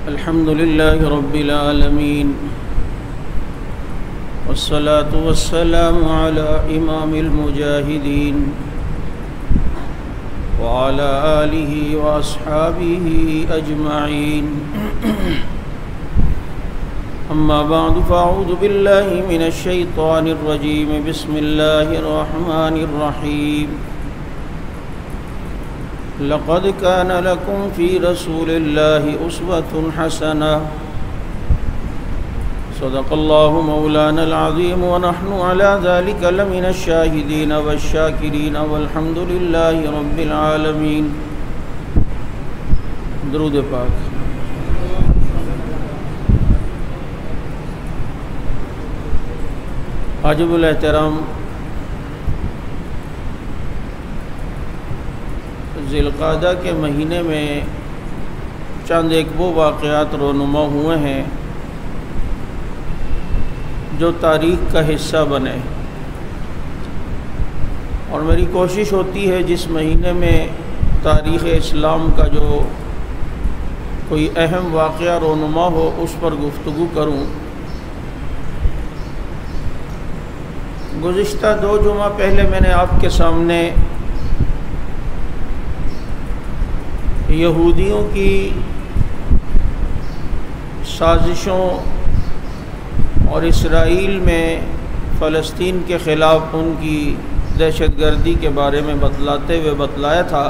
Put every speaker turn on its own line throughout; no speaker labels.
الحمد لله رب العالمين والصلاة والسلام على إمام المجاهدين وعلى آله وأصحابه أجمعين أما بعد فأعوذ بالله من الشيطان الرجيم بسم الله الرحمن الرحيم لقد كان لكم في رسول الله أسوة حسنة صدق الله مولانا العظيم ونحن على ذلك لمن الشاهدين والشاكرين والحمد لله رب العالمين. درود پاک. واجب الاحترام ذی القعدہ کے مہینے میں چند ایک وہ واقعات رونما ہوئے ہیں جو تاریخ کا حصہ بنے، اور میری کوشش ہوتی ہے جس مہینے میں تاریخ اسلام کا جو کوئی اہم واقعہ رونما ہو اس پر گفتگو کروں. گزشتہ 2 جمعہ پہلے میں نے آپ کے سامنے یہودیوں کی سازشوں اور اسرائیل میں فلسطین کے خلاف ان کی دہشت گردی کے بارے میں بتلاتے ہوئے بتلایا تھا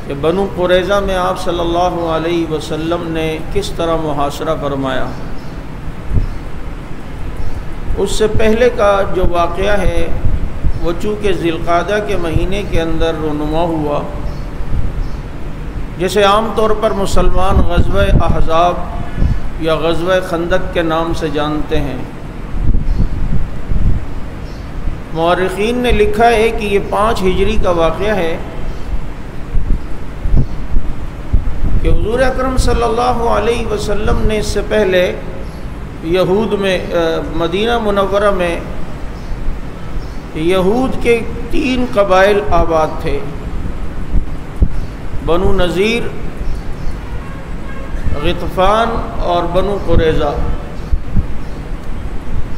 کہ بنو قریظہ میں آپ صلی اللہ علیہ وسلم نے کس طرح محاصرہ فرمایا. اس سے پہلے کا جو واقعہ ہے وہ چونکہ ذی القعدہ کے مہینے کے اندر رونما ہوا، جسے عام طور پر مسلمان غزوہ احزاب یا غزوہ خندق کے نام سے جانتے ہیں. مورخین نے لکھا ہے کہ یہ 5 ہجری کا واقعہ ہے کہ حضور اکرم صلی اللہ علیہ وسلم نے اس سے پہلے یہود میں مدینہ منورہ میں یہود کے 3 قبائل آباد تھے، بنو نذیر، غطفان اور بنو قریظہ،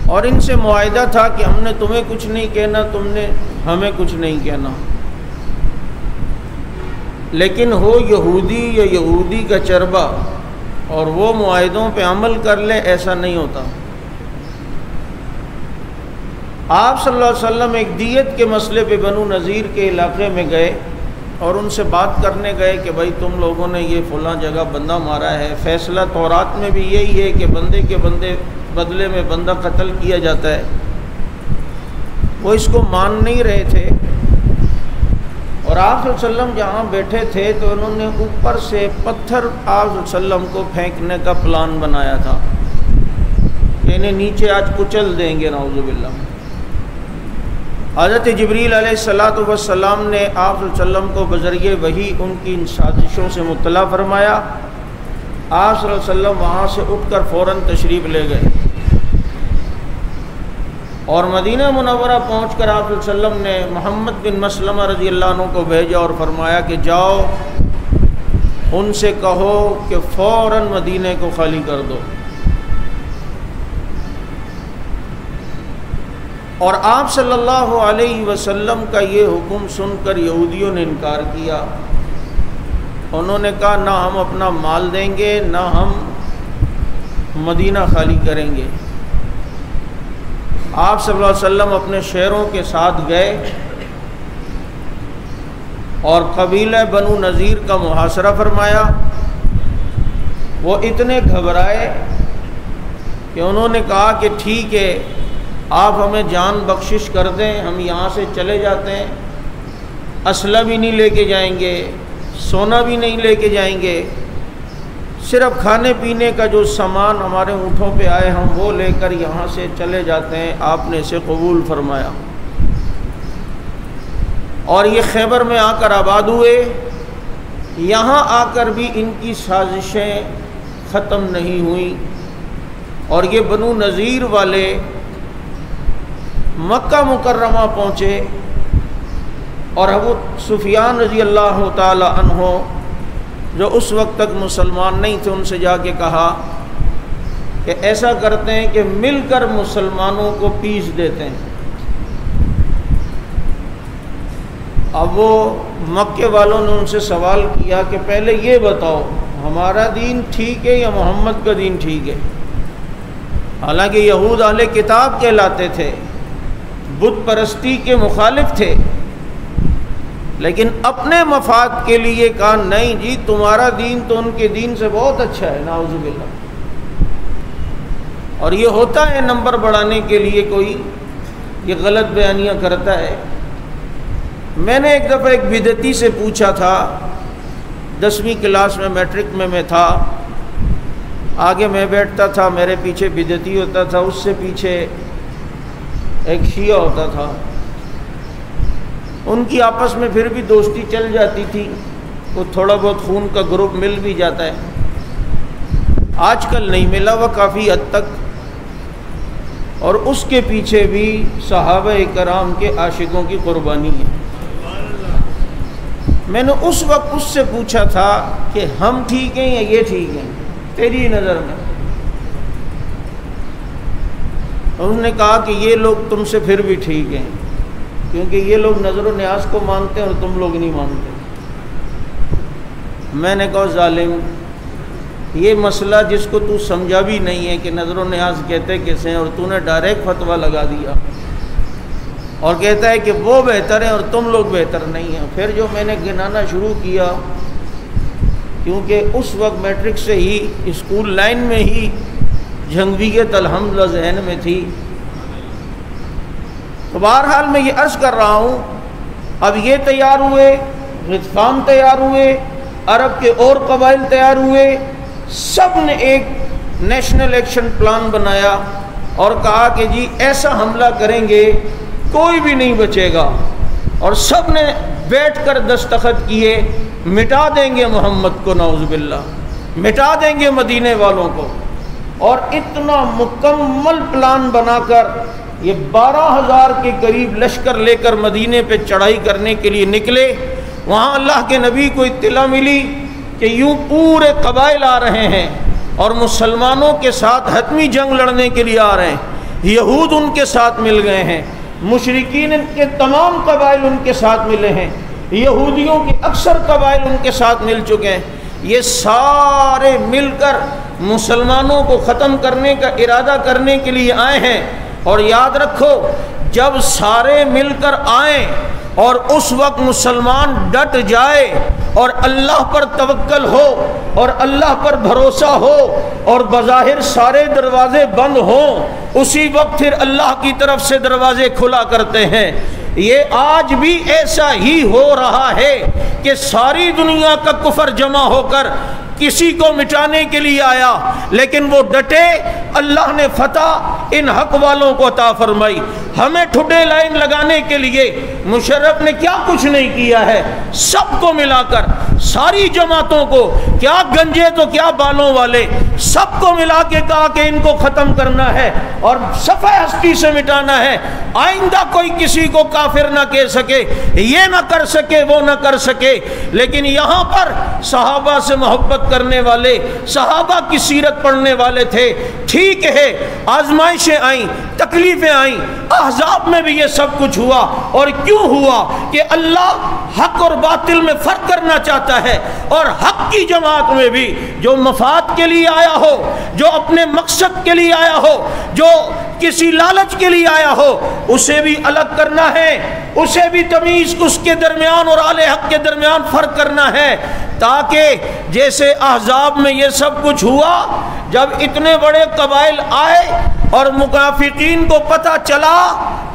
اور ان سے معاہدہ تھا کہ ہم نے تمہیں کچھ نہیں کہنا، تم نے ہمیں کچھ نہیں کہنا، لیکن ہو یہودی یا یہودی کا چربا اور وہ معاہدوں پہ عمل کر لے، ایسا نہیں ہوتا. آپ صلی اللہ علیہ وسلم ایک دیت کے مسئلے پہ بنو نذیر کے علاقے میں گئے اور ان سے بات کرنے گئے کہ بھائی تم لوگوں نے یہ فلاں جگہ بندہ مارا ہے، فیصلہ تورات میں بھی یہی ہے کہ بندے کے بدلے میں بندہ قتل کیا جاتا ہے. وہ اس کو مان نہیں رہے تھے، اور آپ صلی اللہ علیہ وسلم جہاں بیٹھے تھے تو انہوں نے اوپر سے پتھر آپ صلی اللہ علیہ وسلم کو پھینکنے کا پلان بنایا تھا کہ انہیں نیچے آج کچل دیں گے، نعوذ باللہ. حضرت جبریل علیہ السلام نے آپ صلی اللہ علیہ وسلم کو بذریعہ وحی ان کی ان سازشوں سے مطلع فرمایا. آپ صلی اللہ علیہ وسلم وہاں سے اٹھ کر فوراً تشریف لے گئے، اور مدینہ منورہ پہنچ کر آپ صلی اللہ علیہ وسلم نے محمد بن مسلمہ رضی اللہ عنہ کو بھیجا اور فرمایا کہ جاؤ ان سے کہو کہ فوراً مدینے کو خالی کر دو. اور آپ صلی اللہ علیہ وسلم کا یہ حکم سن کر یہودیوں نے انکار کیا. انہوں نے کہا نہ ہم اپنا مال دیں گے، نہ ہم مدینہ خالی کریں گے. آپ صلی اللہ علیہ وسلم اپنے شہروں کے ساتھ گئے اور قبیلہ بنو نذیر کا محاصرہ فرمایا. وہ اتنے گھبرائے کہ انہوں نے کہا کہ ٹھیک ہے، آپ ہمیں جان بخشش کر دیں، ہم یہاں سے چلے جاتے ہیں، اسلحہ بھی نہیں لے کے جائیں گے، سونا بھی نہیں لے کے جائیں گے، صرف کھانے پینے کا جو سامان ہمارے اونٹوں پہ آئے ہم وہ لے کر یہاں سے چلے جاتے ہیں. آپ نے اسے قبول فرمایا، اور یہ خیبر میں آ کر آباد ہوئے. یہاں آ کر بھی ان کی سازشیں ختم نہیں ہوئیں، اور یہ بنو نذیر والے مکہ مکرمہ پہنچے اور ابو سفیان رضی اللہ تعالی عنہ جو اس وقت تک مسلمان نہیں تھے، ان سے جا کے کہا کہ ایسا کرتے ہیں کہ مل کر مسلمانوں کو پیس دیتے ہیں۔ اب وہ مکے والوں نے ان سے سوال کیا کہ پہلے یہ بتاؤ ہمارا دین ٹھیک ہے یا محمد کا دین ٹھیک ہے؟ حالانکہ یہود اہل کتاب کہلاتے تھے، بت پرستی کے مخالف تھے، لیکن اپنے مفاد کے لیے کہا نہیں جی تمہارا دین تو ان کے دین سے بہت اچھا ہے، نعوذ باللہ۔ اور یہ ہوتا ہے نمبر بڑھانے کے لیے کوئی یہ غلط بیانیاں کرتا ہے۔ میں نے ایک دفعہ ایک بدعتی سے پوچھا تھا، 10ویں کلاس میں میٹرک میں تھا، آگے میں بیٹھتا تھا، میرے پیچھے بدعتی ہوتا تھا، اس سے پیچھے ایک شیعہ ہوتا تھا، ان کی آپس میں پھر بھی دوستی چل جاتی تھی، وہ تھوڑا بہت خون کا گروپ مل بھی جاتا ہے۔ آج کل نہیں ملا وہ کافی حد تک، اور اس کے پیچھے بھی صحابہ کرام کے عاشقوں کی قربانی ہے۔ میں نے اس وقت اس سے پوچھا تھا کہ ہم ٹھیک ہیں یا یہ ٹھیک ہیں تیری نظر میں؟ انہوں نے کہا کہ یہ لوگ تم سے پھر بھی ٹھیک ہیں، کیونکہ یہ لوگ نظر و نیاز کو مانتے ہیں اور تم لوگ نہیں مانتے۔ میں نے کہا ظالم، یہ مسئلہ جس کو تو سمجھا بھی نہیں ہے کہ نظر و نیاز کہتے کیسے ہیں، اور تو نے ڈائریکٹ فتویٰ لگا دیا اور کہتا ہے کہ وہ بہتر ہیں اور تم لوگ بہتر نہیں ہیں۔ پھر جو میں نے گنانا شروع کیا، کیونکہ اس وقت میٹرک سے ہی اسکول لائن میں ہی جھنگویت الحمدللہ ذہن میں تھی، تو بہرحال میں یہ عرض کر رہا ہوں، اب یہ تیار ہوئے، غطفان تیار ہوئے، عرب کے اور قبائل تیار ہوئے، سب نے ایک نیشنل ایکشن پلان بنایا اور کہا کہ جی ایسا حملہ کریں گے کوئی بھی نہیں بچے گا، اور سب نے بیٹھ کر دستخط کیے، مٹا دیں گے محمد کو، نعوذ باللہ، مٹا دیں گے مدینے والوں کو۔ اور اتنا مکمل پلان بنا کر یہ 12,000 کے قریب لشکر لے کر مدینے پہ چڑھائی کرنے کے لیے نکلے۔ وہاں اللہ کے نبی کو اطلاع ملی کہ یوں پورے قبائل آ رہے ہیں اور مسلمانوں کے ساتھ حتمی جنگ لڑنے کے لیے آ رہے ہیں۔ یہود ان کے ساتھ مل گئے ہیں، مشرکین کے تمام قبائل ان کے ساتھ ملے ہیں، یہودیوں کے اکثر قبائل ان کے ساتھ مل چکے ہیں۔ یہ سارے مل کر مسلمانوں کو ختم کرنے کا ارادہ کرنے کے لیے آئے ہیں۔ اور یاد رکھو، جب سارے مل کر آئیں اور اس وقت مسلمان ڈٹ جائے اور اللہ پر توکل ہو اور اللہ پر بھروسہ ہو اور بظاہر سارے دروازے بند ہوں، اسی وقت پھر اللہ کی طرف سے دروازے کھلا کرتے ہیں۔ یہ آج بھی ایسا ہی ہو رہا ہے کہ ساری دنیا کا کفر جمع ہو کر کسی کو مٹانے کے لیے آیا، لیکن وہ ڈٹے، اللہ نے فتح ان حق والوں کو عطا فرمائی۔ ہمیں ٹھڈے لائن لگانے کے لیے مشرف نے کیا کچھ نہیں کیا ہے، سب کو ملا کر، ساری جماعتوں کو، کیا گنجے تو کیا بالوں والے، سب کو ملا کے کہا کہ ان کو ختم کرنا ہے اور صفحہ ہستی سے مٹانا ہے۔ آئندہ کوئی کسی کو کافر نہ کہہ سکے، یہ نہ کر سکے، وہ نہ کر سکے۔ لیکن یہاں پر صحابہ سے محبت کرنے والے، صحابہ کی سیرت پڑھنے والے تھے۔ ٹھیک ہے، آزمائشیں آئیں، تکلیفیں آئیں، احزاب میں بھی یہ سب کچھ ہوا، اور کیوں ہوا کہ اللہ حق اور باطل میں فرق کرنا چاہتا ہے، اور حق کی جماعت میں بھی جو مفاد کے لیے آیا ہو، جو اپنے مقصد کے لیے آیا ہو، جو کسی لالچ کے لیے آیا ہو، اسے بھی الگ کرنا ہے، اسے بھی تمیز اس کے درمیان اور اہل حق کے درمیان فرق کرنا ہے، تاکہ جیسے احزاب میں یہ سب کچھ ہوا، جب اتنے بڑے قبائل آئے اور منافقین کو پتہ چلا،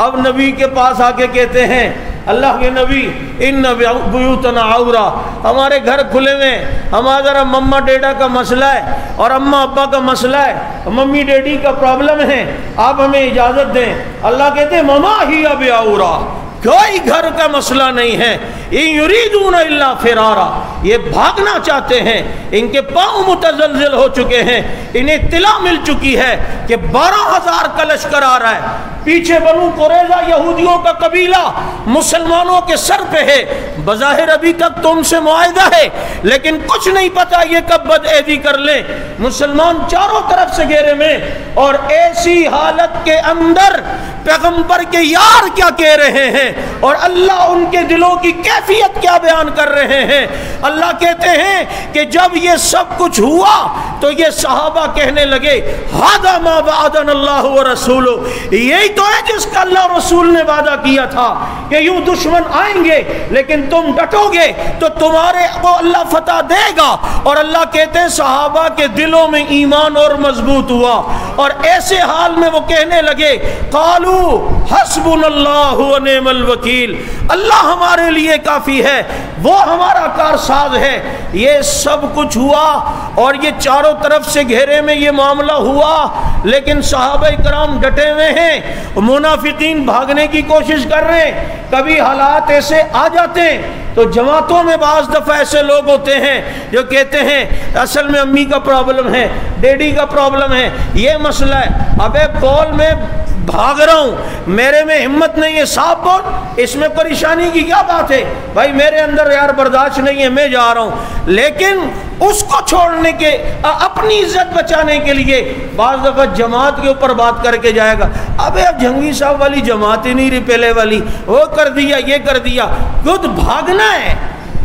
اب نبی کے پاس آ کے کہتے ہیں، اللہ کے نبی ان بیوتنا عورا، ہمارے گھر کھلے ہوئے، ہمارا مما ڈیڈا کا مسئلہ ہے اور اماں ابا کا مسئلہ ہے، ممی ڈیڈی کا پرابلم ہے، آپ ہمیں اجازت دیں۔ اللہ کہتے ہیں مما ہی اب عورا، کوئی گھر کا مسئلہ نہیں ہے، ان یریدون الا فرارا، یہ بھاگنا چاہتے ہیں، ان کے پاؤں متزلزل ہو چکے ہیں، انہیں اطلاع مل چکی ہے کہ 12,000 کا لشکر آ رہا ہے، پیچھے بنو قریظہ یہودیوں کا قبیلہ مسلمانوں کے سر پہ ہے، بظاہر ابھی تک تو ان سے معاہدہ ہے لیکن کچھ نہیں پتا یہ کب بدعہدی کر لیں۔ مسلمان چاروں طرف سے گھیرے میں، اور ایسی حالت کے اندر پیغمبر کے یار کیا کہہ رہے ہیں اور اللہ ان کے دلوں کی کیفیت کیا بیان کر رہے ہیں۔ اللہ کہتے ہیں کہ جب یہ سب کچھ ہوا تو یہ صحابہ کہنے لگے ھذا ما وعدنا اللہ ورسولہ، یہی تو ہے جس کا اللہ رسول نے وعدہ کیا تھا کہ یوں دشمن آئیں گے لیکن تم ڈٹو گے تو تمہارے کو اللہ فتح دے گا۔ اور اللہ کہتے ہیں صحابہ کے دلوں میں ایمان اور مضبوط ہوا، اور ایسے حال میں وہ کہنے لگے قالوا حسبنا اللہ ونعم الوکیل، اللہ ہمارے لیے کافی ہے، وہ ہمارا کارساز ہے۔ یہ سب کچھ ہوا اور یہ چاروں طرف سے گھیرے میں یہ معاملہ ہوا، لیکن صحابہ کرام ڈٹے ہوئے ہیں، منافقین بھاگنے کی کوشش کر رہے ہیں۔ کبھی حالات ایسے آ جاتے ہیں تو جماعتوں میں بعض دفعہ ایسے لوگ ہوتے ہیں جو کہتے ہیں اصل میں امی کا پرابلم ہے، ڈیڈی کا پرابلم ہے، یہ مسئلہ ہے۔ ابے بول، میں بھاگ رہا ہوں، میرے میں ہمت نہیں ہے، صاحب بول، اس میں پریشانی کی کیا بات ہے؟ بھائی میرے اندر یار برداشت نہیں ہے، میں جا رہا ہوں۔ لیکن اس کو چھوڑنے کے، اپنی عزت بچانے کے لیے بعض دفعہ جماعت کے اوپر بات کر کے جائے گا، ابے اب جھنگوی صاحب والی جماعت ہی نہیں رہی پہلے والی، وہ کر دیا یہ کر دیا۔ خود بھاگنا ہے،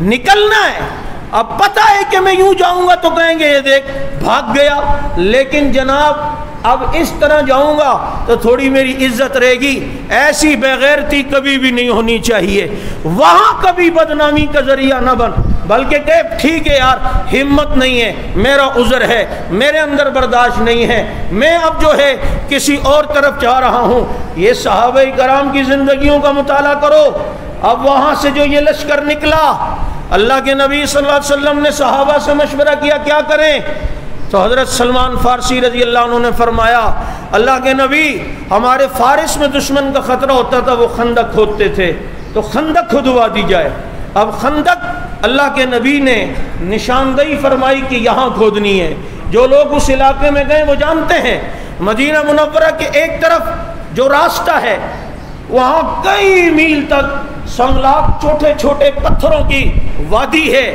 نکلنا ہے۔ اب پتہ ہے کہ میں یوں جاؤں گا تو کہیں گے یہ دیکھ بھاگ گیا، لیکن جناب اب اس طرح جاؤں گا تو تھوڑی میری عزت رہے گی۔ ایسی بےغیرتی کبھی بھی نہیں ہونی چاہیے، وہاں کبھی بدنامی کا ذریعہ نہ بن، بلکہ کہ ٹھیک ہے یار ہمت نہیں ہے، میرا عذر ہے، میرے اندر برداشت نہیں ہے، میں اب جو ہے کسی اور طرف جا رہا ہوں۔ یہ صحابہ کرام کی زندگیوں کا مطالعہ کرو۔ اب وہاں سے جو یہ لشکر نکلا، اللہ کے نبی صلی اللہ علیہ وسلم نے صحابہ سے مشورہ کیا کیا کریں، تو حضرت سلمان فارسی رضی اللہ عنہ نے فرمایا اللہ کے نبی، ہمارے فارس میں دشمن کا خطرہ ہوتا تھا، وہ خندق کھودتے تھے، تو خندق کھدوا دی جائے۔ اب خندق اللہ کے نبی نے نشاندہی فرمائی کہ یہاں کھودنی ہے۔ جو لوگ اس علاقے میں گئے وہ جانتے ہیں مدینہ منورہ کے ایک طرف جو راستہ ہے وہاں کئی میل تک سنگلاخ چھوٹے چھوٹے پتھروں کی وادی ہے،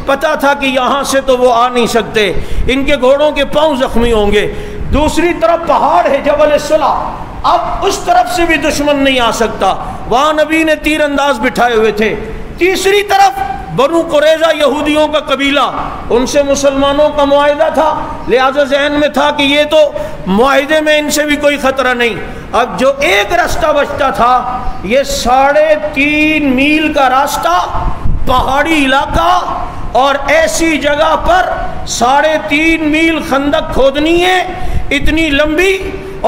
پتا تھا کہ یہاں سے تو وہ آ نہیں سکتے، ان کے گھوڑوں کے پاؤں زخمی ہوں گے۔ دوسری طرف پہاڑ ہے جبل الصلاح، اب اس طرف سے بھی دشمن نہیں آ سکتا، وہاں نبی نے تیر انداز بٹھائے ہوئے تھے۔ تیسری طرف بنو قریظہ یہودیوں کا قبیلہ، ان سے مسلمانوں کا معاہدہ تھا، لہذا ذہن میں تھا کہ یہ تو معاہدے میں ان سے بھی کوئی خطرہ نہیں۔ اب جو ایک راستہ بچتا تھا، یہ 3.5 میل کا راستہ، پہاڑی علاقہ، اور ایسی جگہ پر 3.5 میل خندق کھودنی ہے، اتنی لمبی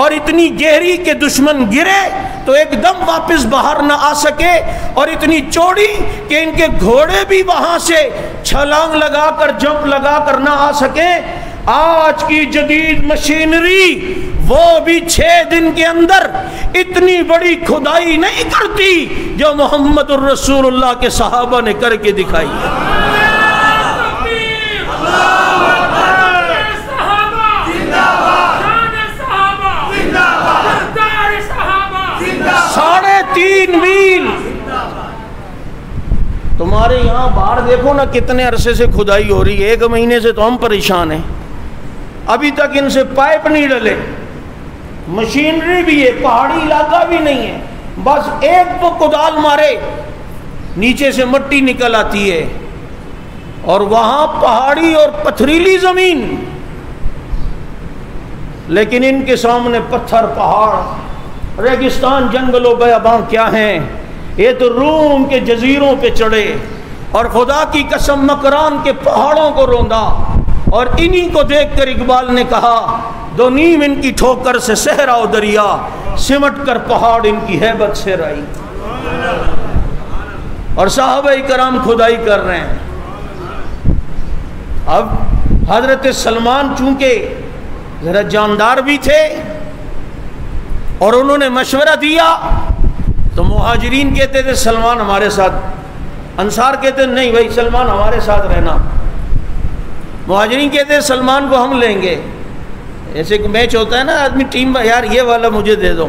اور اتنی گہری کہ دشمن گرے تو ایک دم واپس باہر نہ آ سکے، اور اتنی چوڑی کہ ان کے گھوڑے بھی وہاں سے چھلانگ لگا کر جمپ لگا کر نہ آ سکیں۔ آج کی جدید مشینری وہ بھی 6 دن کے اندر اتنی بڑی کھدائی نہیں کرتی جو محمد الرسول اللہ کے صحابہ نے کر کے دکھائی ہے۔ 3.5 میل تمہارے یہاں باہر دیکھو نا کتنے عرصے سے کھدائی ہو رہی ہے، 1 مہینے سے تو ہم پریشان ہیں، ابھی تک ان سے پائپ نہیں ڈلے، مشینری بھی ہے، پہاڑی علاقہ بھی نہیں ہے، بس ایک تو کدال مارے نیچے سے مٹی نکل آتی ہے، اور وہاں پہاڑی اور پتھریلی زمین، لیکن ان کے سامنے پتھر، پہاڑ، ریگستان، جنگل و بیاباں کیا ہیں؟ یہ تو روم کے جزیروں پہ چڑھے اور خدا کی قسم مکران کے پہاڑوں کو روندا، اور انہی کو دیکھ کر اقبال نے کہا 2 نیم ان کی ٹھوکر سے صحرا و دریا، سمٹ کر پہاڑ ان کی ہیبت سے رائی۔ اور صحابہ کرام کھدائی کر رہے ہیں۔ اب حضرت سلمان چونکہ ذرا جاندار بھی تھے اور انہوں نے مشورہ دیا، تو مہاجرین کہتے تھے سلمان ہمارے ساتھ انصار کہتے نہیں بھائی سلمان ہمارے ساتھ رہنا، مہاجرین کہتے سلمان کو ہم لیں گے. ایسے کہ میچ ہوتا ہے نا آدمی ٹیم میں، یار یہ والا مجھے دے دو.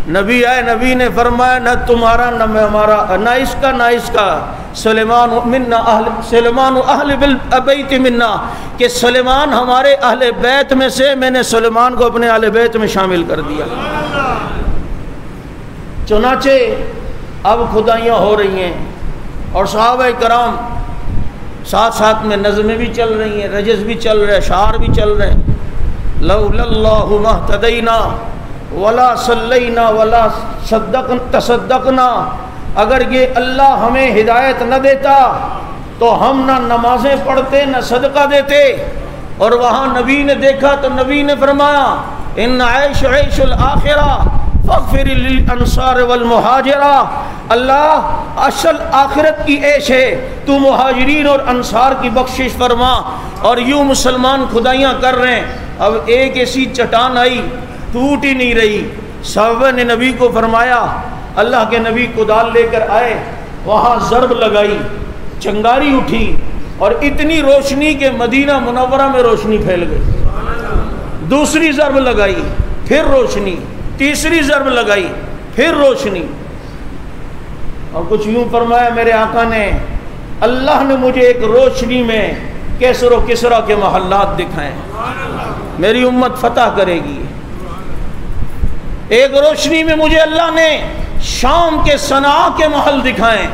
نبی آئے، نبی نے فرمایا نہ تمہارا نہ ہمارا، نہ اس کا نہ اس کا، سلیمان منا سلیمان اہل بیت منا، کہ سلیمان ہمارے اہل بیت میں سے، میں نے سلیمان کو اپنے اہل بیت میں شامل کر دیا. چنانچہ اب کھدائیاں ہو رہی ہیں اور صحابہ کرام ساتھ ساتھ میں نظمیں بھی چل رہی ہیں، رجز بھی چل رہے، اشعار بھی چل رہے. لولا اللہ مہتدینا ولا صلینا ولا تصدقنا، اگر یہ اللہ ہمیں ہدایت نہ دیتا تو ہم نہ نمازیں پڑھتے نہ صدقہ دیتے. اور وہاں نبی نے دیکھا تو نبی نے فرمایا ان عیش عیش الآخرہ فاغفر للانصار والمہاجرہ، اللہ اصل آخرت کی عیش ہے، تو مہاجرین اور انصار کی بخشش فرما. اور یوں مسلمان خدائیاں کر رہے ہیں. اب ایک ایسی چٹان آئی ٹوٹ ہی نہیں رہی. صحابہ نے نبی کو فرمایا، اللہ کے نبی کدال لے کر آئے، وہاں ضرب لگائی، چنگاری اٹھی اور اتنی روشنی کہ مدینہ منورہ میں روشنی پھیل گئی. دوسری ضرب لگائی پھر روشنی، تیسری ضرب لگائی پھر روشنی. اور کچھ یوں فرمایا میرے آقا نے، اللہ نے مجھے ایک روشنی میں کیسر و کسرا کے محلات دکھائیں، میری امت فتح کرے گی. ایک روشنی میں مجھے اللہ نے شام کے صنعاء کے محل دکھائیں،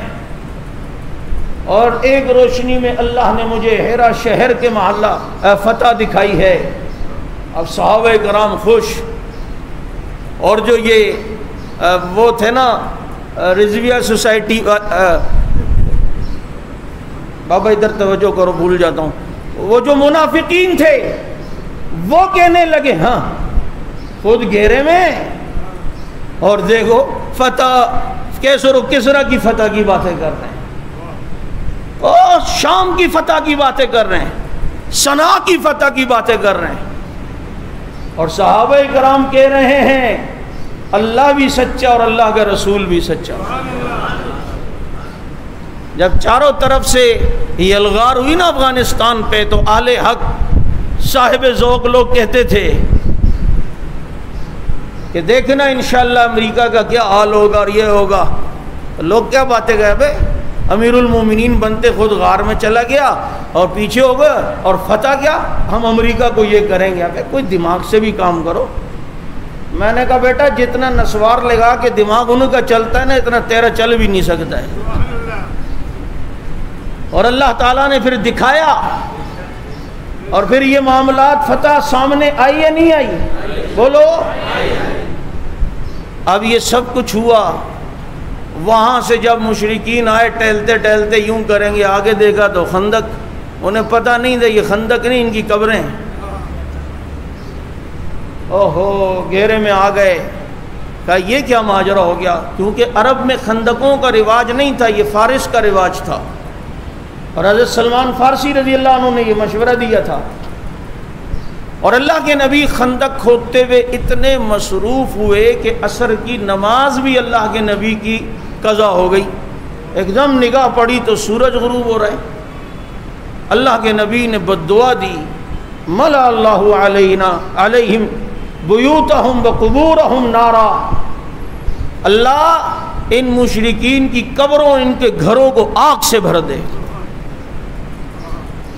اور ایک روشنی میں اللہ نے مجھے ہیرا شہر کے محلہ فتح دکھائی ہے. اب صحابہ کرام خوش. اور جو یہ وہ تھے نا رضویہ سوسائٹی، بابا ادھر توجہ کرو بھول جاتا ہوں، وہ جو منافقین تھے وہ کہنے لگے ہاں خود گھیرے میں، اور دیکھو فتح کیسر و کسرا کی فتح کی باتیں کر رہے ہیں، اور شام کی فتح کی باتیں کر رہے ہیں، صنعاء کی فتح کی باتیں کر رہے ہیں. اور صحابہ کرام کہہ رہے ہیں اللہ بھی سچا اور اللہ کا رسول بھی سچا. جب چاروں طرف سے یہ الغار ہوئی نا افغانستان پہ، تو اہل حق صاحب ذوق لوگ کہتے تھے کہ دیکھنا انشاءاللہ امریکہ کا کیا حال ہوگا اور یہ ہوگا. لوگ کیا باتیں گئے بھائی، امیر المومنین بنتے خود غار میں چلا گیا اور پیچھے ہو گئے، اور فتح کیا ہم امریکہ کو یہ کریں گے. کہ کوئی دماغ سے بھی کام کرو. میں نے کہا بیٹا جتنا نسوار لگا کے دماغ ان کا چلتا ہے نا، اتنا تیرا چل بھی نہیں سکتا ہے. اور اللہ تعالیٰ نے پھر دکھایا، اور پھر یہ معاملات فتح سامنے آئی یا نہیں آئی؟ بولو. اب یہ سب کچھ ہوا. وہاں سے جب مشرکین آئے ٹہلتے ٹہلتے یوں کریں گے، آگے دیکھا تو خندق، انہیں پتہ نہیں تھا یہ خندق نہیں ان کی قبریں ہیں. اوہو گھیرے میں آ گئے. کہا یہ کیا ماجرا ہو گیا، کیونکہ عرب میں خندقوں کا رواج نہیں تھا، یہ فارس کا رواج تھا. اور حضرت سلمان فارسی رضی اللہ عنہ نے یہ مشورہ دیا تھا. اور اللہ کے نبی خندق کھودتے ہوئے اتنے مصروف ہوئے کہ عصر کی نماز بھی اللہ کے نبی کی قضا ہو گئی. ایک دم نگاہ پڑی تو سورج غروب ہو رہا ہے. اللہ کے نبی نے بددعا دی، ملا اللہ علینا علیہم بیوتہم وقبورہم نارا، اللہ ان مشرکین کی قبروں ان کے گھروں کو آگ سے بھر دے.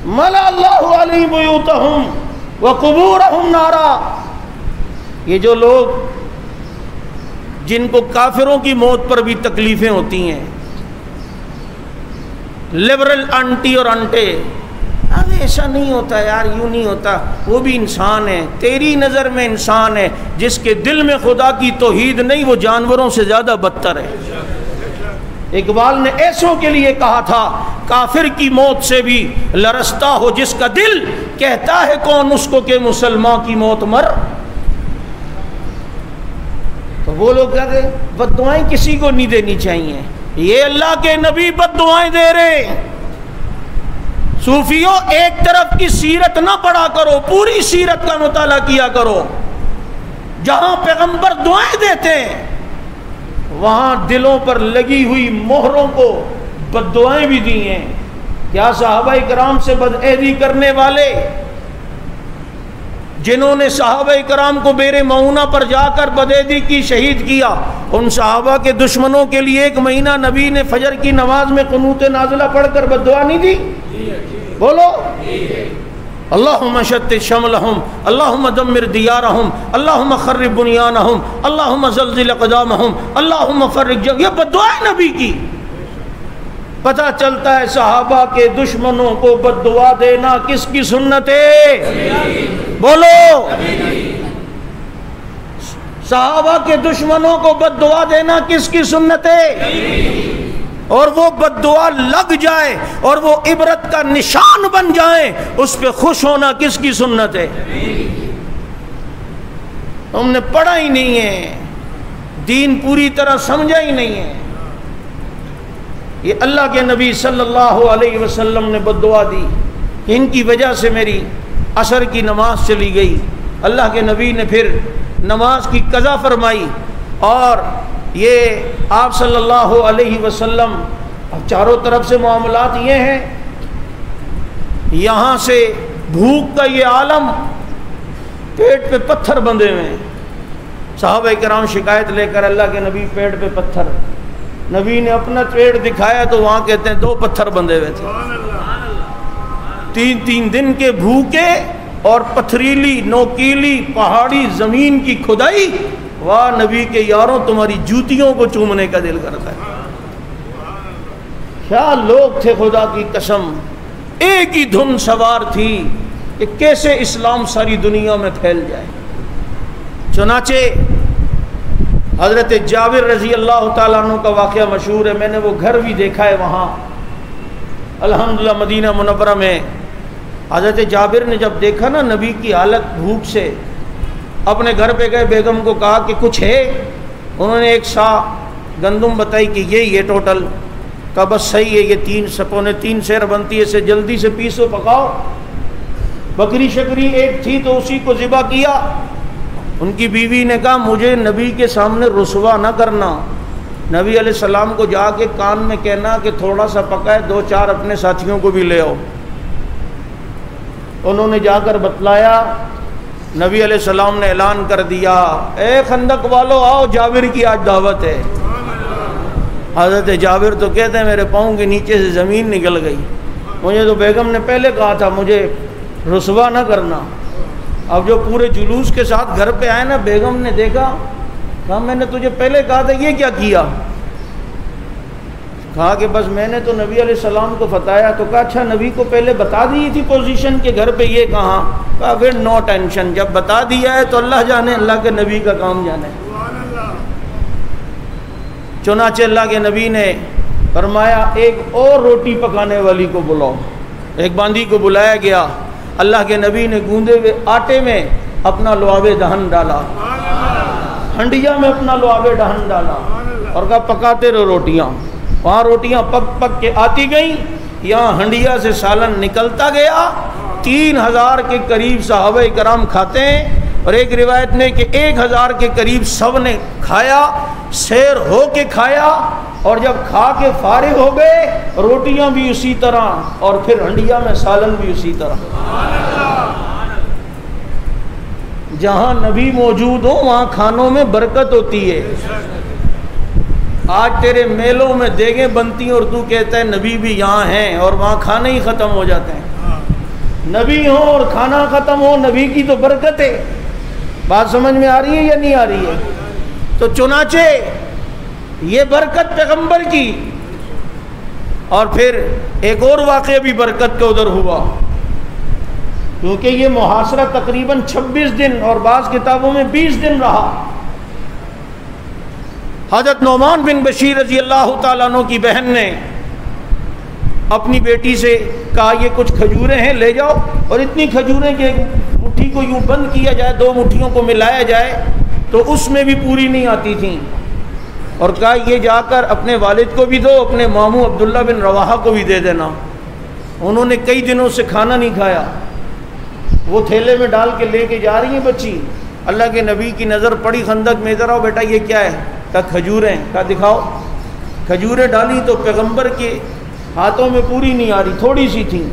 ملا اللہ علیہم بیوتہم وقبورہم نارا. یہ جو لوگ جن کو کافروں کی موت پر بھی تکلیفیں ہوتی ہیں، لبرل آنٹی اور انٹے، اب ایسا نہیں ہوتا یار، یوں نہیں ہوتا، وہ بھی انسان ہے، تیری نظر میں انسان ہے، جس کے دل میں خدا کی توحید نہیں وہ جانوروں سے زیادہ بدتر ہے. اقبال نے ایسوں کے لیے کہا تھا، کافر کی موت سے بھی لرزتا ہو جس کا دل، کہتا ہے کون اس کو کہ مسلمان کی موت مر. تو وہ لوگ کہتے ہیں بد دعائیں کسی کو نہیں دینی چاہیے. یہ اللہ کے نبی بد دعائیں دے رہے. صوفیوں ایک طرف کی سیرت نہ پڑھا کرو، پوری سیرت کا مطالعہ کیا کرو. جہاں پیغمبر دعائیں دیتے ہیں وہاں دلوں پر لگی ہوئی مہروں کو بد دعائیں بھی دی ہیں. کیا صحابہ کرام سے بدعہدی کرنے والے جنہوں نے صحابہ کرام کو بیر معونہ پر جا کر بدعہدی کی شہید کیا، ان صحابہ کے دشمنوں کے لیے 1 مہینہ نبی نے فجر کی نماز میں قنوت نازلہ پڑھ کر بد دعا نہیں دی؟ بولو. اللہم شتت شملہم، اللہم دمر دیارہم، اللہم خرب بنیانہم، اللہم زلزل اقدامہم، اللہم فرق یہ بد دعا ہے نبی کی. پتہ چلتا ہے صحابہ کے دشمنوں کو بد دعا دینا کس کی سنت ہے؟ بولو. صحابہ کے دشمنوں کو بد دعا دینا کس کی سنت ہے؟ اور وہ بد دعا لگ جائے اور وہ عبرت کا نشان بن جائے، اس پہ خوش ہونا کس کی سنت ہے؟ ہم نے پڑھا ہی نہیں ہے، دین پوری طرح سمجھا ہی نہیں ہے. یہ اللہ کے نبی صلی اللہ علیہ وسلم نے بد دعا دی کہ ان کی وجہ سے میری عصر کی نماز چلی گئی. اللہ کے نبی نے پھر نماز کی قضا فرمائی، اور یہ آپ صلی اللہ علیہ وسلم چاروں طرف سے معاملات یہ ہیں، یہاں سے بھوک کا یہ عالم، پیٹ پہ پتھر بندھے ہوئے ہیں. صحابہ کرام شکایت لے کر اللہ کے نبی پیٹ پہ پتھر، نبی نے اپنا پیٹ دکھایا تو وہاں کہتے ہیں 2 پتھر بندھے ہوئے تھے. 3 دن کے بھوکے اور پتھریلی نوکیلی پہاڑی زمین کی کھدائی. واہ نبی کے یاروں، تمہاری جوتیوں کو چومنے کا دل کرتا ہے. کیا لوگ تھے خدا کی قسم. ایک ہی دھن سوار تھی کہ کیسے اسلام ساری دنیا میں پھیل جائے. چنانچہ حضرت جابر رضی اللہ تعالیٰ عنہ کا واقعہ مشہور ہے. میں نے وہ گھر بھی دیکھا ہے وہاں الحمدللہ مدینہ منورہ میں. حضرت جابر نے جب دیکھا نا نبی کی حالت بھوک سے، اپنے گھر پہ گئے، بیگم کو کہا کہ کچھ ہے. انہوں نے 1 سا گندم بتائی کہ یہ ٹوٹل کا بس صحیح ہے، یہ 3 سیر بنتی ہے، اسے جلدی سے پیسو پکاؤ. بکری شکری ایک تھی تو اسی کو ذبح کیا. ان کی بیوی نے کہا مجھے نبی کے سامنے رسوا نہ کرنا، نبی علیہ السلام کو جا کے کان میں کہنا کہ تھوڑا سا پکائے، 2-4 اپنے ساتھیوں کو بھی لے آؤ. انہوں نے جا کر بتلایا. نبی علیہ السلام نے اعلان کر دیا، اے خندق والو آؤ، جابر کی آج دعوت ہے. حضرت جابر تو کہتے ہیں میرے پاؤں کے نیچے سے زمین نکل گئی. مجھے تو بیگم نے پہلے کہا تھا مجھے رسوا نہ کرنا. اب جو پورے جلوس کے ساتھ گھر پہ آئے نا، بیگم نے دیکھا، کہا میں نے تجھے پہلے کہا تھا، یہ کیا کیا؟ کہا کہ بس میں نے تو نبی علیہ السلام کو بتایا. تو کہا اچھا نبی کو پہلے بتا دی تھی پوزیشن کہ گھر پہ یہ کہاں؟ کہا پھر نو ٹینشن، جب بتا دیا ہے تو اللہ جانے، اللہ کے نبی کا کام جانے. چنانچہ اللہ کے نبی نے فرمایا ایک اور روٹی پکانے والی کو بلاؤ. ایک باندھی کو بلایا گیا. اللہ کے نبی نے گوندے ہوئے آٹے میں اپنا لعاب دہن ڈالا، ہنڈیا میں اپنا لعاب دہن ڈالا، اور کہا پکاتے رہو روٹیاں. وہاں روٹیاں پک پک کے آتی گئیں، یہاں ہنڈیا سے سالن نکلتا گیا. 3000 کے قریب صحابہ کرام کھاتے ہیں، اور ایک روایت میں کہ 1000 کے قریب سب نے کھایا، سیر ہو کے کھایا. اور جب کھا کے فارغ ہو گئے، روٹیاں بھی اسی طرح اور پھر ہنڈیا میں سالن بھی اسی طرح. جہاں نبی موجود ہو وہاں کھانوں میں برکت ہوتی ہے. آج تیرے میلوں میں دیگیں بنتی ہیں اور تو کہتا ہے نبی بھی یہاں ہیں، اور وہاں کھانے ہی ختم ہو جاتے ہیں. نبی ہو اور کھانا ختم ہو، نبی کی تو برکت ہے. بات سمجھ میں آ رہی ہے یا نہیں آ رہی ہے؟ تو چنانچہ یہ برکت پیغمبر کی. اور پھر ایک اور واقعہ بھی برکت کا ادھر ہوا، کیونکہ یہ محاصرہ تقریباً 26 دن اور بعض کتابوں میں 20 دن رہا. حضرت نعمان بن بشیر رضی اللہ تعالیٰ عنہ کی بہن نے اپنی بیٹی سے کہا یہ کچھ کھجوریں ہیں لے جاؤ، اور اتنی کھجوریں کہ ایک مٹھی کو یوں بند کیا جائے، 2 مٹھیوں کو ملایا جائے تو اس میں بھی پوری نہیں آتی تھیں. اور کہا یہ جا کر اپنے والد کو بھی دو، اپنے ماموں عبداللہ بن رواحہ کو بھی دے دینا. انہوں نے کئی دنوں سے کھانا نہیں کھایا. وہ تھیلے میں ڈال کے لے کے جا رہی ہیں بچی. اللہ کے نبی کی نظر پڑی خندق میں، ادھر آؤ بیٹا یہ کیا ہے؟ کہا کھجوریں. کہا دکھاؤ. کھجوریں ڈالی تو پیغمبر کے ہاتھوں میں پوری نہیں آ رہی، تھوڑی سی تھی۔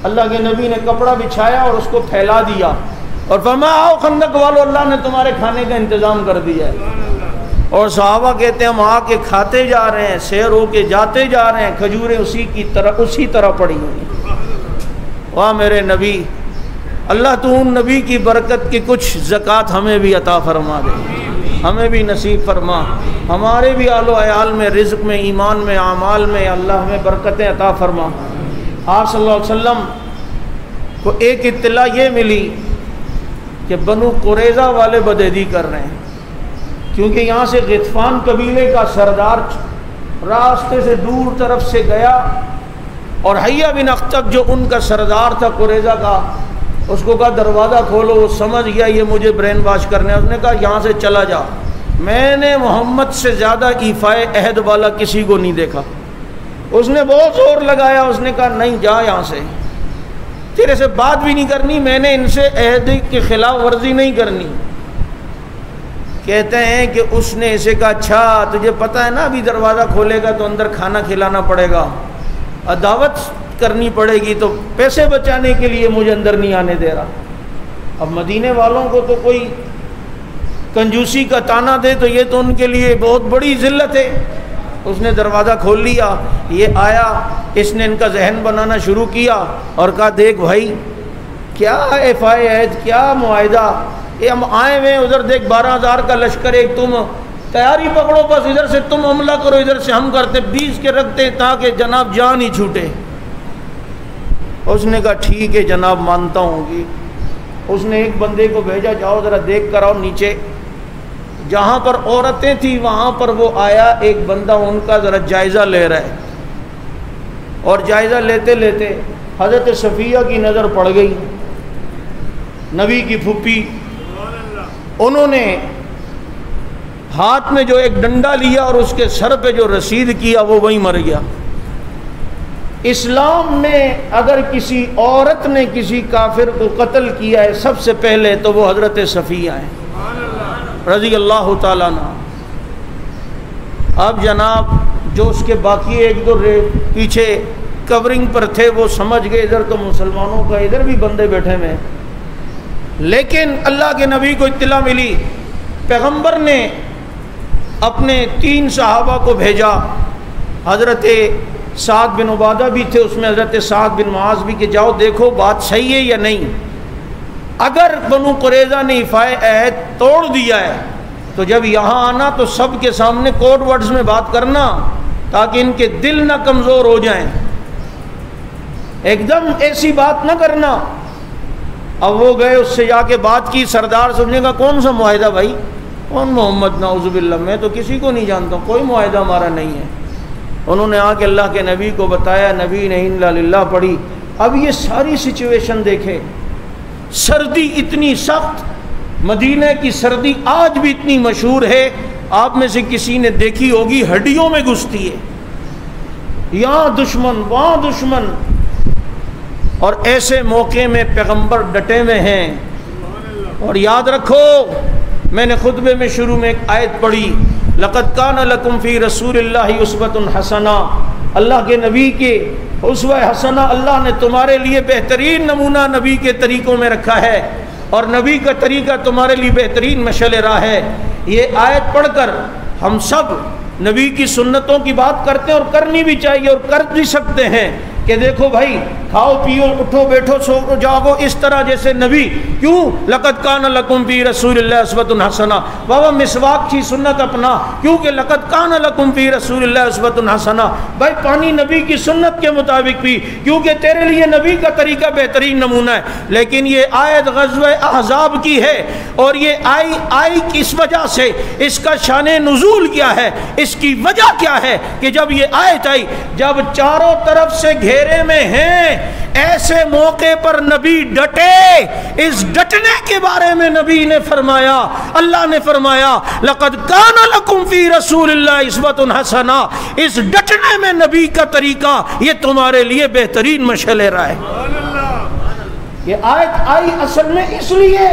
اللہ کے نبی نے کپڑا بچھایا اور اس کو پھیلا دیا اور فرمایا آؤ خندق والو، اللہ نے تمہارے کھانے کا انتظام کر دیا ہے۔ اور صحابہ کہتے ہیں ہم آ کے کھاتے جا رہے ہیں، سیر ہو کے جاتے جا رہے ہیں، کھجوریں اسی طرح پڑی ہوئی۔ واہ میرے نبی، اللہ تو ان نبی کی برکت کی کچھ زکوٰۃ ہمیں بھی عطا فرما دے، ہمیں بھی نصیب فرما، ہمارے بھی آل و عیال میں، رزق میں، ایمان میں، اعمال میں اللہ ہمیں برکتیں عطا فرما۔ آپ صلی اللہ علیہ وسلم کو ایک اطلاع یہ ملی کہ بنو قریظہ والے بدعہدی کر رہے ہیں، کیونکہ یہاں سے غطفان قبیلے کا سردار راستے سے دور طرف سے گیا اور حیہ بن اخطب جو ان کا سردار تھا قریظہ کا، اس کو کہا دروازہ کھولو۔ وہ سمجھ گیا یہ مجھے برین واش کرنے، اس نے کہا یہاں سے چلا جا، میں نے محمد سے زیادہ ایفائے عہد والا کسی کو نہیں دیکھا۔ اس نے بہت زور لگایا، اس نے کہا نہیں جا یہاں سے، تیرے سے بات بھی نہیں کرنی، میں نے ان سے عہد کی خلاف ورزی نہیں کرنی۔ کہتے ہیں کہ اس نے اسے کہا اچھا تجھے پتہ ہے نا ابھی دروازہ کھولے گا تو اندر کھانا کھلانا پڑے گا، دعوت کرنی پڑے گی، تو پیسے بچانے کے لیے مجھے اندر نہیں آنے دے رہا۔ اب مدینے والوں کو تو کوئی کنجوسی کا تانا دے تو یہ تو ان کے لیے بہت بڑی ذلت ہے۔ اس نے دروازہ کھول لیا، یہ آیا، اس نے ان کا ذہن بنانا شروع کیا اور کہا دیکھ بھائی کیا ایفائے عہد، کیا معاہدہ، یہ ہم آئے ہوئے ادھر دیکھ 12,000 کا لشکر، ایک تم تیاری پکڑو، بس ادھر سے تم حملہ کرو، ادھر سے ہم کرتے، 20 کے رکھتے تاکہ جناب جان ہی چھوٹے۔ اس نے کہا ٹھیک ہے جناب مانتا ہوں گی۔ اس نے ایک بندے کو بھیجا جاؤ ذرا دیکھ کر آؤ نیچے، جہاں پر عورتیں تھیں وہاں پر وہ آیا، ایک بندہ ان کا ذرا جائزہ لے رہا ہے، اور جائزہ لیتے لیتے حضرت صفیہ کی نظر پڑ گئی، نبی کی پھوپھی۔ انہوں نے ہاتھ میں جو ایک ڈنڈا لیا اور اس کے سر پہ جو رسید کیا وہ وہیں مر گیا۔ اسلام میں اگر کسی عورت نے کسی کافر کو قتل کیا ہے سب سے پہلے تو وہ حضرت صفیہ ہیں رضی اللہ تعالیٰ عنہ۔ اب جناب جو اس کے باقی ایک دو پیچھے کورنگ پر تھے وہ سمجھ گئے ادھر تو مسلمانوں کا ادھر بھی بندے بیٹھے ہوئے ہیں، لیکن اللہ کے نبی کو اطلاع ملی، پیغمبر نے اپنے 3 صحابہ کو بھیجا، حضرت سعد بن عبادہ بھی تھے، اس میں حضرت سعد بن معاذ بھی، کہ جاؤ دیکھو بات صحیح ہے یا نہیں، اگر بنو قریظہ نے ایفائے عہد توڑ دیا ہے تو جب یہاں آنا تو سب کے سامنے کوڈ ورڈز میں بات کرنا تاکہ ان کے دل نہ کمزور ہو جائیں، ایک دم ایسی بات نہ کرنا۔ اب وہ گئے، اس سے جا کے بات کی، سردار سمجھے گا کون سا معاہدہ بھائی، کون محمد، نعوذ باللہ، میں تو کسی کو نہیں جانتا ہوں، کوئی معاہدہ ہمارا نہیں ہے۔ انہوں نے آ کے اللہ کے نبی کو بتایا، نبی نے انا للہ پڑھی۔ اب یہ ساری سچویشن دیکھیں، سردی اتنی سخت، مدینہ کی سردی آج بھی اتنی مشہور ہے، آپ میں سے کسی نے دیکھی ہوگی، ہڈیوں میں گھستی ہے، یہاں دشمن وہاں دشمن، اور ایسے موقع میں پیغمبر ڈٹے ہوئے ہیں۔ اور یاد رکھو میں نے خطبے میں شروع میں ایک آیت پڑھی، لقد کان لکم فی رسول اللہ اسوۃ حسنہ، اللہ کے نبی کے اسوہ حسنہ اللہ نے تمہارے لیے بہترین نمونہ نبی کے طریقوں میں رکھا ہے، اور نبی کا طریقہ تمہارے لیے بہترین مشعل راہ ہے۔ یہ آیت پڑھ کر ہم سب نبی کی سنتوں کی بات کرتے ہیں، اور کرنی بھی چاہیے اور کر بھی سکتے ہیں، کہ دیکھو بھائی کھاؤ پیو اٹھو بیٹھو سو جاگو اس طرح جیسے نبی، کیوں لقد کان لکم فی رسول اللہ اسوۃ حسنہ، بابا مسواک کی سنت اپنا، کیونکہ لقد کان لکم فی رسول اللہ اسوۃ حسنہ، بھائی پانی نبی کی سنت کے مطابق بھی، کیونکہ تیرے لیے نبی کا طریقہ بہترین نمونہ ہے۔ لیکن یہ آیت غزوہ احزاب کی ہے، اور یہ آئی کس وجہ سے، اس کا شان نزول کیا ہے، اس کی وجہ کیا ہے، کہ جب یہ آیت آئی، جب چاروں طرف سے گھیرے میں ہیں، ایسے موقع پر نبی ڈٹے، اس ڈٹنے کے بارے میں نبی نے فرمایا، اللہ نے فرمایا لقد کان لکم فی رسول اللہ اسوۃ حسنہ، اس ڈٹنے میں نبی کا طریقہ یہ تمہارے لیے بہترین مشعل راہ ہے۔ یہ آیت آئی اصل میں اس لیے،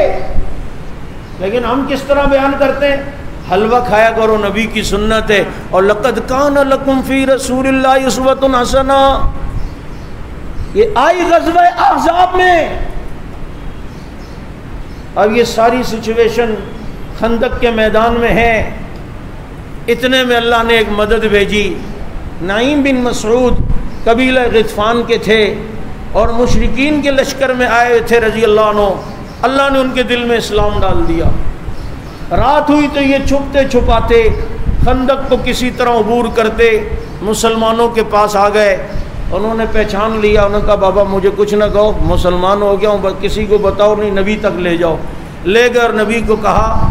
لیکن ہم کس طرح بیان کرتے ہیں، حلوہ کھایا کرو، نبی کی سنت ہے۔ اور لقد کان لکم فی رسول اللہ اسوۃ حسنہ، یہ آئی غزوہ احزاب میں۔ اب یہ ساری سچویشن خندق کے میدان میں ہے، اتنے میں اللہ نے ایک مدد بھیجی۔ نعیم بن مسعود قبیلہ غطفان کے تھے اور مشرکین کے لشکر میں آئے ہوئے تھے رضی اللہ عنہ، اللہ نے ان کے دل میں اسلام ڈال دیا۔ رات ہوئی تو یہ چھپتے چھپاتے خندق کو کسی طرح عبور کرتے مسلمانوں کے پاس آ گئے۔ انہوں نے پہچان لیا، انہوں نے کہا بابا مجھے کچھ نہ کہو، مسلمان ہو گیا ہوں، بس کسی کو بتاؤ نہیں، نبی تک لے جاؤ۔ لے گئے اور نبی کو کہا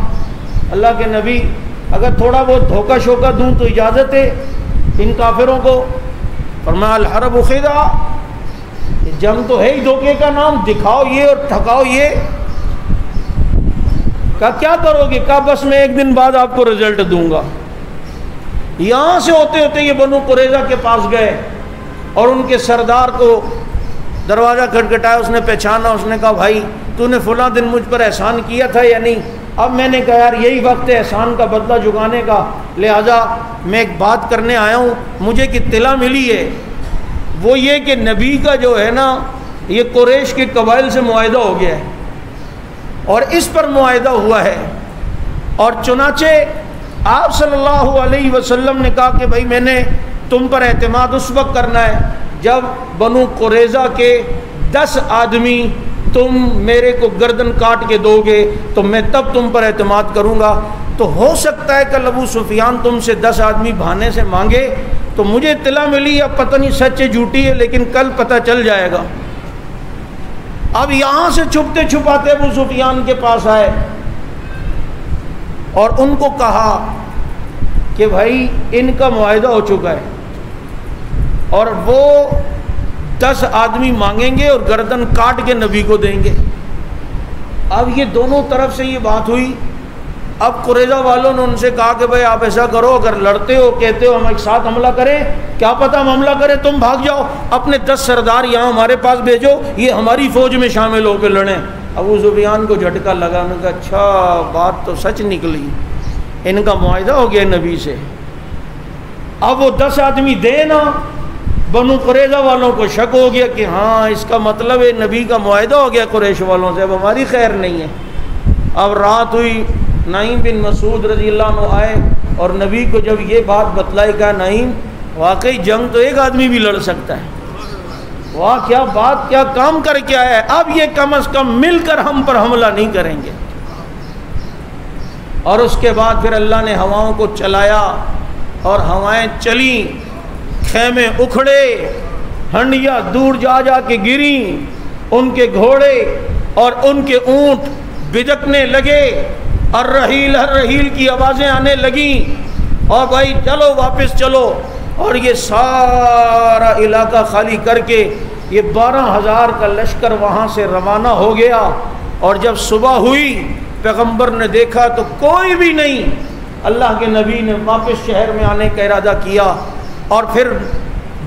اللہ کے نبی اگر تھوڑا بہت دھوکہ شوکہ دوں تو اجازت ہے ان کافروں کو؟ فرمایا الحرب خدعہ، جنگ تو ہے ہی دھوکے کا نام، دکھاؤ یہ اور ٹھکاؤ یہ۔ کہا کیا کرو گے؟ کہا بس میں ایک دن بعد آپ کو رزلٹ دوں گا۔ یہاں سے ہوتے ہوتے یہ بنو قریظہ کے پاس گئے اور ان کے سردار کو دروازہ کھٹکھٹایا، اس نے پہچانا، اس نے کہا بھائی تو نے فلاں دن مجھ پر احسان کیا تھا یا نہیں؟ اب میں نے کہا یار یہی وقت ہے احسان کا بدلہ چکانے کا، لہذا میں ایک بات کرنے آیا ہوں، مجھے ایک اطلاع ملی ہے، وہ یہ کہ نبی کا جو ہے نا یہ قریش کے قبائل سے معاہدہ ہو گیا ہے اور اس پر معاہدہ ہوا ہے۔ اور چنانچہ آپ صلی اللہ علیہ وسلم نے کہا کہ بھائی میں نے تم پر اعتماد اس وقت کرنا ہے جب بنو قریظہ کے 10 آدمی تم میرے کو گردن کاٹ کے دو گے تو میں تب تم پر اعتماد کروں گا۔ تو ہو سکتا ہے کل ابو سفیان تم سے 10 آدمی بہانے سے مانگے، تو مجھے اطلاع ملی، اب پتہ نہیں سچ ہے جھوٹی ہے، لیکن کل پتہ چل جائے گا۔ اب یہاں سے چھپتے چھپاتے ابو سفیان کے پاس آئے اور ان کو کہا کہ بھائی ان کا معاہدہ ہو چکا ہے اور وہ 10 آدمی مانگیں گے اور گردن کاٹ کے نبی کو دیں گے۔ اب یہ دونوں طرف سے یہ بات ہوئی۔ اب قریظہ والوں نے ان سے کہا کہ بھائی آپ ایسا کرو، اگر لڑتے ہو کہتے ہو ہم ایک ساتھ حملہ کریں، کیا پتہ ہم حملہ کریں تم بھاگ جاؤ، اپنے 10 سردار یہاں ہمارے پاس بھیجو، یہ ہماری فوج میں شامل ہو کے لڑیں۔ ابو سفیان کو جھٹکا لگا، انہوں نے کہا اچھا بات تو سچ نکلی، ان کا معاہدہ ہو گیا نبی سے، اب وہ 10 آدمی دے نا۔ بنو قریظہ والوں کو شک ہو گیا کہ ہاں اس کا مطلب ہے نبی کا معاہدہ ہو گیا قریش والوں سے، اب ہماری خیر نہیں ہے۔ اب رات ہوئی، نعیم بن مسعود رضی اللہ عنہ آئے اور نبی کو جب یہ بات بتلائی، کہا نعیم واقعی جنگ تو ایک آدمی بھی لڑ سکتا ہے، واہ کیا بات، کیا کام کر کے آیا ہے، اب یہ کم از کم مل کر ہم پر حملہ نہیں کریں گے۔ اور اس کے بعد پھر اللہ نے ہواؤں کو چلایا اور ہوائیں چلیں، خیمے اکھڑے، ہنڈیاں دور جا جا کے گریں، ان کے گھوڑے اور ان کے اونٹ بجکنے لگے، الرحیل الرحیل کی آوازیں آنے لگیں، اور بھائی چلو واپس چلو۔ اور یہ سارا علاقہ خالی کر کے یہ 12,000 کا لشکر وہاں سے روانہ ہو گیا۔ اور جب صبح ہوئی پیغمبر نے دیکھا تو کوئی بھی نہیں، اللہ کے نبی نے واپس شہر میں آنے کا ارادہ کیا اور پھر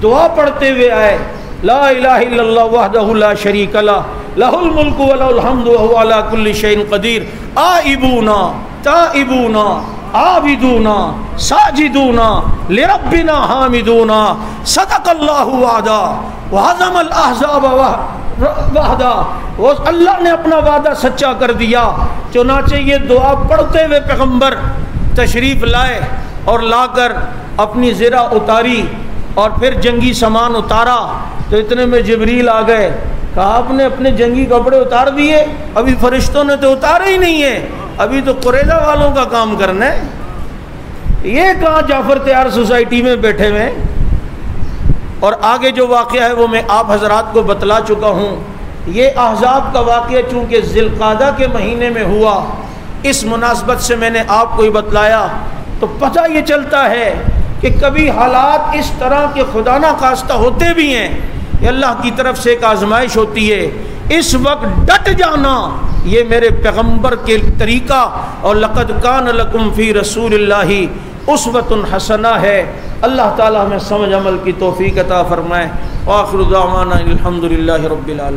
دعا پڑھتے ہوئے آئے، لا الہ الا اللہ وحدہ لا شریک لہ لہ الملک و لہ الحمد وہو علی کل شیء قدیر، آئبون تائبون عابدون ساجدون لربنا حامدون، صدق اللہ وعدہ وہزم الاحزاب وحدہ، وہ اللہ نے اپنا وعدہ سچا کر دیا۔ چنانچہ یہ دعا پڑھتے ہوئے پیغمبر تشریف لائے اور لا کر اپنی زرہ اتاری اور پھر جنگی سامان اتارا، تو اتنے میں جبریل آ گئے، کہا آپ نے اپنے جنگی کپڑے اتار دیے؟ ابھی فرشتوں نے تو اتارے ہی نہیں ہیں، ابھی تو قریظہ والوں کا کام کرنا ہے۔ یہ کہاں جعفر تیار سوسائٹی میں بیٹھے ہوئے۔ اور آگے جو واقعہ ہے وہ میں آپ حضرات کو بتلا چکا ہوں۔ یہ احزاب کا واقعہ چونکہ ذی القعدہ کے مہینے میں ہوا، اس مناسبت سے میں نے آپ کو ہی بتلایا، تو پتہ یہ چلتا ہے کہ کبھی حالات اس طرح کے خدا نہ خواستہ ہوتے بھی ہیں کہ اللہ کی طرف سے ایک آزمائش ہوتی ہے۔ اس وقت ڈٹ جانا یہ میرے پیغمبر کے طریقہ، اور لقد کان لکم فی رسول اللہ اسوۃ حسنہ ہے۔ اللہ تعالی ہمیں سمجھ عمل کی توفیق عطا فرمائے۔ وآخر دعوانا الحمد للہ رب العالمین۔